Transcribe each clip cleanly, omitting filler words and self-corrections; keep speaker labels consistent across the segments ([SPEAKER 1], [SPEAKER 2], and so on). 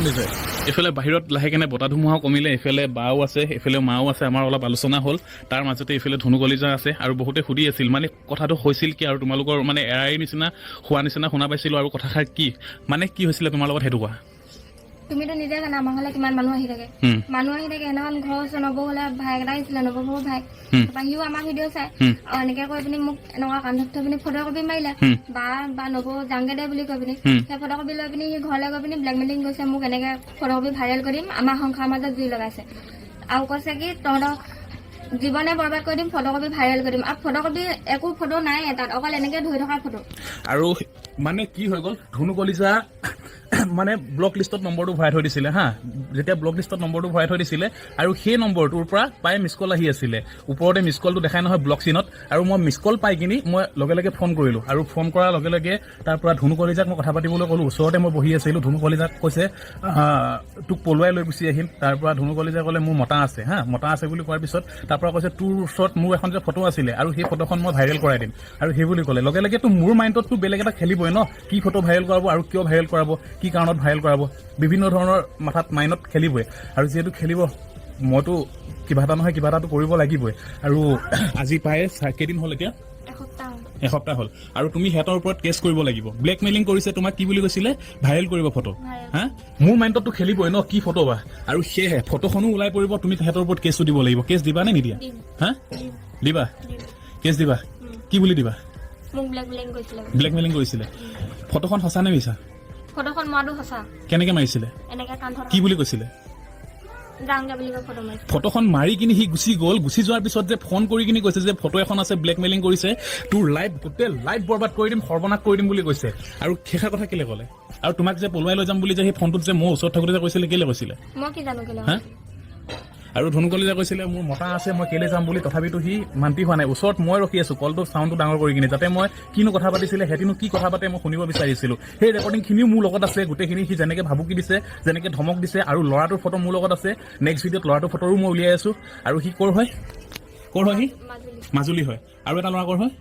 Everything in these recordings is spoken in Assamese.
[SPEAKER 1] দিছে এফালে বাহিৰত লাহে কেনে বতাহ ধুমুহা কমিলে এফালে বাও আছে এফালে মাও আছে আমাৰ অলপ আলোচনা হ'ল তাৰ মাজতে এফালে ধনু কলিজা আছে আৰু বহুতে সুধি আছিল মানে কথাটো হৈছিল কি আৰু তোমালোকৰ মানে এৰাই নিচিনা হোৱা নিচিনা শুনা পাইছিলোঁ আৰু কথাষাৰ কি মানে কি হৈছিলে তোমাৰ লগত সেইটো কোৱা
[SPEAKER 2] তুমিতো নিজে জানা আমাৰ ঘৰলৈ কিমান মানুহ আহি থাকে সেইদিনাখন ঘৰ ওচৰ নবৌ হ'লে ভাইক এটা আহিছিলে নবৌ ভাইক তাৰপৰা সিও আমাৰ ভিডিঅ' চাই আৰু এনেকৈ কৈ পিনি মোক এনেকুৱা কান্ধত থৈ পিনি ফটো কপি মাৰিলে বা নবৌ যাংগে দে বুলি কৈ পিনি সেই ফটো কপি লৈ পিনি সি ঘৰলৈ গৈ পিনি ব্লেকমেইলিং কৰিছে মোক এনেকৈ ফটো কপি ভাইৰেল কৰি দিম আমাৰ সংসাৰৰ মাজত জুই লগাইছে আৰু কৈছে কি তহঁতক জীৱনে বৰবাদ কৰি দিম ফটো কপি ভাইৰেল কৰি দিম আৰু ফটো কপি একো ফটো নাই তাত অকল এনেকৈ ধৰি থকা ফটো
[SPEAKER 1] আৰু মানে কি হৈ গ'ল ধনু কলিজা মানে ব্লক লিষ্টত নম্বৰটো ভৰাই থৈ দিছিলে হা যেতিয়া ব্লক লিষ্টত নম্বৰটো ভৰাই থৈ দিছিলে আৰু সেই নম্বৰটোৰ পৰা প্ৰায় মিছ কল আহি আছিলে ওপৰতে মিছ কলটো দেখাই নহয় ব্লক চিনত আৰু মই মিছ কল পাই কিনি মই লগে লগে ফোন কৰিলোঁ আৰু ফোন কৰাৰ লগে লগে তাৰ পৰা ধনু কলিজাক মই কথা পাতিবলৈ ক'লোঁ ওচৰতে মই বহি আছিলোঁ ধনু কলিজাক কৈছে তোক পলুৱাই লৈ গুচি আহিম তাৰ পৰা ধনু কলিজাই ক'লে মোৰ মতা আছে হা মতা আছে বুলি কোৱাৰ পিছত তাৰ পৰা কৈছে তোৰ ওচৰত মোৰ এখন যে ফটো আছিলে আৰু সেই ফটোখন মই ভাইৰেল কৰাই দিম আৰু সেই বুলি ক'লে লগে লগেতো মোৰ মাইণ্ডততো বেলেগ এটা খেলিবই ন কি ফটো ভাইৰেল কৰাব আৰু কিয় ভাইৰেল কৰাব কি কাৰণত ভাইৰেল কৰাব বিভিন্ন ধৰণৰ মাথাত মাইণ্ডত খেলিবই আৰু যিহেতু খেলিব মইতো কিবা এটা নহয় কিবা এটাতো কৰিব লাগিবই আৰু আজি প্ৰায় কেইদিন হ'ল এতিয়া এসপ্তাহ হ'ল আৰু তুমি সিহঁতৰ ওপৰত কেছ কৰিব লাগিব ব্লেকমেইলিং কৰিছে তোমাক কি বুলি কৈছিলে ভাইৰেল কৰিব ফটো হা মোৰ মাইণ্ডততো খেলিবই ন কি ফটো বা আৰু সেয়েহে ফটোখনো ওলাই পৰিব তুমি সিহঁতৰ ওপৰত কেছটো দিব লাগিব কেছ দিবা নে নিদিয়া হা দিবা কেছ দিবা কি বুলি দিবা ব্লেকমেইলিং কৰিছিলে ফটোখন সঁচা নে মিছা
[SPEAKER 2] ফটোখন মৰাটো সঁচা
[SPEAKER 1] কেনেকে মাৰিছিলে কি বুলি কৈছিলে ফটোখন মাৰি কিনি সি গুচি গ'ল গুচি যোৱাৰ পিছত যে ফোন কৰি কিনি কৈছে যে ফটো এখন আছে ব্লেকমেইলিং কৰিছে তোৰ লাইফ গোটেই লাইফ বৰবাদ কৰি দিম সৰ্বনাশ কৰি দিম বুলি কৈছে আৰু সেইষাৰ কথা কেলে ক'লে আৰু তোমাক যে পলুৱাই লৈ যাম বুলি যে সেই ফোনটোত যে মই ওচৰত থাকোঁতে যে কৈছিলে কেলে কৈছিলে
[SPEAKER 2] মই কি জানো কেলে
[SPEAKER 1] হা আৰু ধনু কলিজা কৈছিলে মোৰ মতা আছে মই কেলে যাম বুলি তথাপিতো সি মান্তি হোৱা নাই ওচৰত মই ৰখি আছো কলটো চাউণ্ডটো ডাঙৰ কৰি কিনে যাতে মই কিনো কথা পাতিছিলে সিহঁতিনো কি কথা পাতে মই শুনিব বিচাৰিছিলো সেই ৰেকৰ্ডিংখিনিও মোৰ লগত আছে গোটেইখিনি সি যেনেকে ভাবুকি দিছে যেনেকে ধমক দিছে আৰু ল'ৰাটোৰ ফটো মোৰ লগত আছে নেক্সট ভিডিঅ'ত ল'ৰাটোৰ ফটোৰো মই উলিয়াই আছো আৰু সি ক'ৰ হয় সি মাজুলী হয় আৰু এটা ল'ৰা ক'ৰ হয়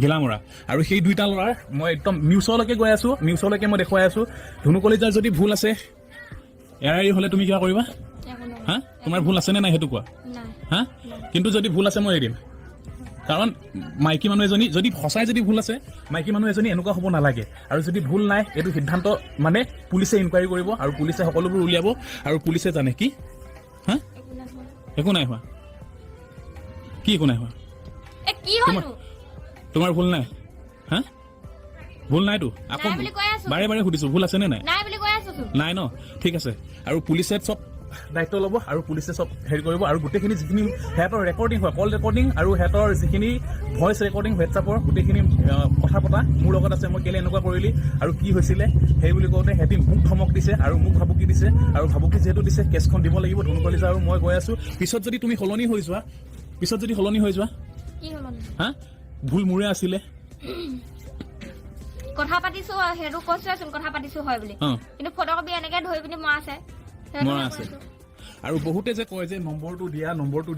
[SPEAKER 1] ঘিলামৰা আৰু সেই দুইটা ল'ৰাৰ মই একদম নিউজলৈকে গৈ আছো নিউজলৈকে মই দেখুৱাই আছো ধনু কলিজাৰ যদি ভুল আছে এৰাই হ'লে তুমি কিবা কৰিবা হা তোমাৰ ভুল আছে নে নাই সেইটো কোৱা হা কিন্তু যদি ভুল আছে মই এৰি দিম কাৰণ মাইকী মানুহ এজনী যদি সঁচাই যদি ভুল আছে মাইকী মানুহ এজনী এনেকুৱা হ'ব নালাগে আৰু যদি ভুল নাই এইটো সিদ্ধান্ত মানে পুলিচে ইনকুৱাৰী কৰিব আৰু পুলিচে সকলোবোৰ উলিয়াব আৰু পুলিচে জানে কি হা একো নাই হোৱা কি একো নাই হোৱা তোমাৰ ভুল নাই হা ভুল নাইতো আকৌ বাৰে বাৰে সুধিছো ভুল আছে নে নাই নাই ন ঠিক আছে আৰু পুলিচে চব দায়িত্ব ল'ব আৰু পুলিচে চব হেৰি কৰিব আৰু গোটেইখিনি যিখিনি সিহঁতৰ ৰেকৰ্ডিং হয় কল ৰেকৰ্ডিং আৰু সিহঁতৰ যিখিনি ভইচ ৰেকৰ্ডিং হোৱাটছআপৰ গোটেইখিনি কথা পতা মোৰ লগত আছে মই কেলে এনেকুৱা কৰিলি আৰু কি হৈছিলে সেই বুলি কওঁতে সিহঁতি মোক ধমক দিছে আৰু মোক ভাবুকি দিছে আৰু ভাবুকি যিহেতু দিছে কেছখন দিব লাগিব ধনু কলিজা আৰু মই গৈ আছো পিছত যদি তুমি সলনি হৈ যোৱা হা ভুল মোৰে আছিলে
[SPEAKER 2] কথা পাতিছো সেইটো কৈছোচোন কথা পাতিছো হয় বুলি কিন্তু ফটোকপি এনেকে ধৰি পিনি মৰা আছে
[SPEAKER 1] আৰু বহুতে যে কয় যে নম্বৰটো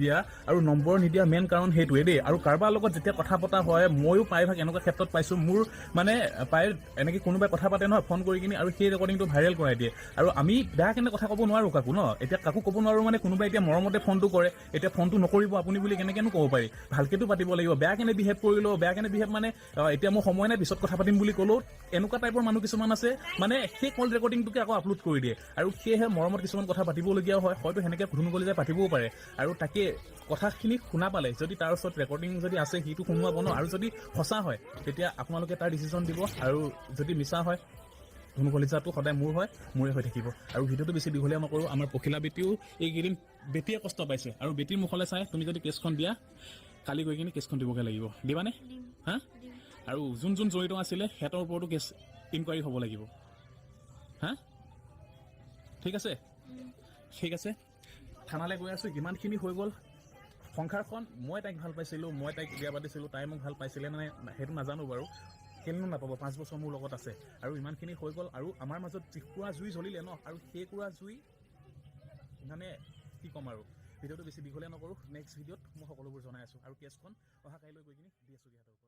[SPEAKER 1] দিয়া আৰু নম্বৰ নিদিয়া মেইন কাৰণ সেইটোৱে দেই আৰু কাৰোবাৰ লগত যেতিয়া কথা পতা হয় ময়ো প্ৰায়ভাগ এনেকুৱা ক্ষেত্ৰত পাইছোঁ মোৰ মানে প্ৰায় এনেকৈ কোনোবাই কথা পাতে নহয় ফোন কৰি কিনি আৰু সেই ৰেকৰ্ডিংটো ভাইৰেল কৰাই দিয়ে আৰু আমি বেয়া কেনে কথা ক'ব নোৱাৰোঁ কাকো ন এতিয়া কাকো ক'ব নোৱাৰোঁ মানে কোনোবাই এতিয়া মৰমতে ফোনটো কৰে এতিয়া ফোনটো নকৰিব আপুনি বুলি কেনেকৈনো ক'ব পাৰি ভালকৈতো পাতিব লাগিব বেয়া কেনে বিহেভ কৰিলেও বেয়া কেনে বিহেভ মানে এতিয়া মোৰ সময় নাই পিছত কথা পাতিম বুলি ক'লেও এনেকুৱা টাইপৰ মানুহ কিছুমান আছে মানে সেই কল ৰেকৰ্ডিংটোকে আকৌ আপলোড কৰি দিয়ে আৰু সেয়েহে মৰমত কিছুমান কথা পাতিবলগীয়া হয় হয়তো সেনেকৈ ধনু কলিজাই পাতিবও পাৰে আৰু তাকে কথাখিনি শুনা পালে যদি তাৰ ওচৰত ৰেকৰ্ডিং যদি আছে সেইটো শুনোৱাব ন আৰু যদি সঁচা হয় তেতিয়া আপোনালোকে তাৰ ডিচিজন দিব আৰু যদি মিছা হয় ধনু কলিজাটো সদায় মোৰ হয় মোৰে হৈ থাকিব আৰু ভিডিঅ'টো বেছি দীঘলীয়া নকৰোঁ আমাৰ পখিলা বেটীও এইকেইদিন বেটীয়ে কষ্ট পাইছে আৰু বেটীৰ মুখলৈ চাই তুমি যদি কেছখন দিয়া কালি গৈ কিনি কেছখন দিবগৈ লাগিব দিবানে হা আৰু যোন জড়িত আছিলে সিহঁতৰ ওপৰতো কেছ ইনকুৱাৰী হ'ব লাগিব হা ঠিক আছে থানালৈ গৈ আছোঁ যিমানখিনি হৈ গ'ল সংসাৰখন মই তাইক ভাল পাইছিলোঁ মই তাইক বিয়া পাতিছিলোঁ তাই মোক ভাল পাইছিলে নে সেইটো নাজানো বাৰু কেনেও নাপাব 5 বছৰ মোৰ লগত আছে আৰু ইমানখিনি হৈ গ'ল আৰু আমাৰ মাজত যিকুৰা জুই জ্বলিলে ন আৰু সেই কুৰা জুই মানে কি ক'ম আৰু ভিডিঅ'টো বেছি দীঘলীয়া নকৰোঁ নেক্সট ভিডিঅ'ত মই সকলোবোৰ জনাই আছোঁ আৰু কেছখন অহা কাইলৈ গৈ কিনি দি আছোঁ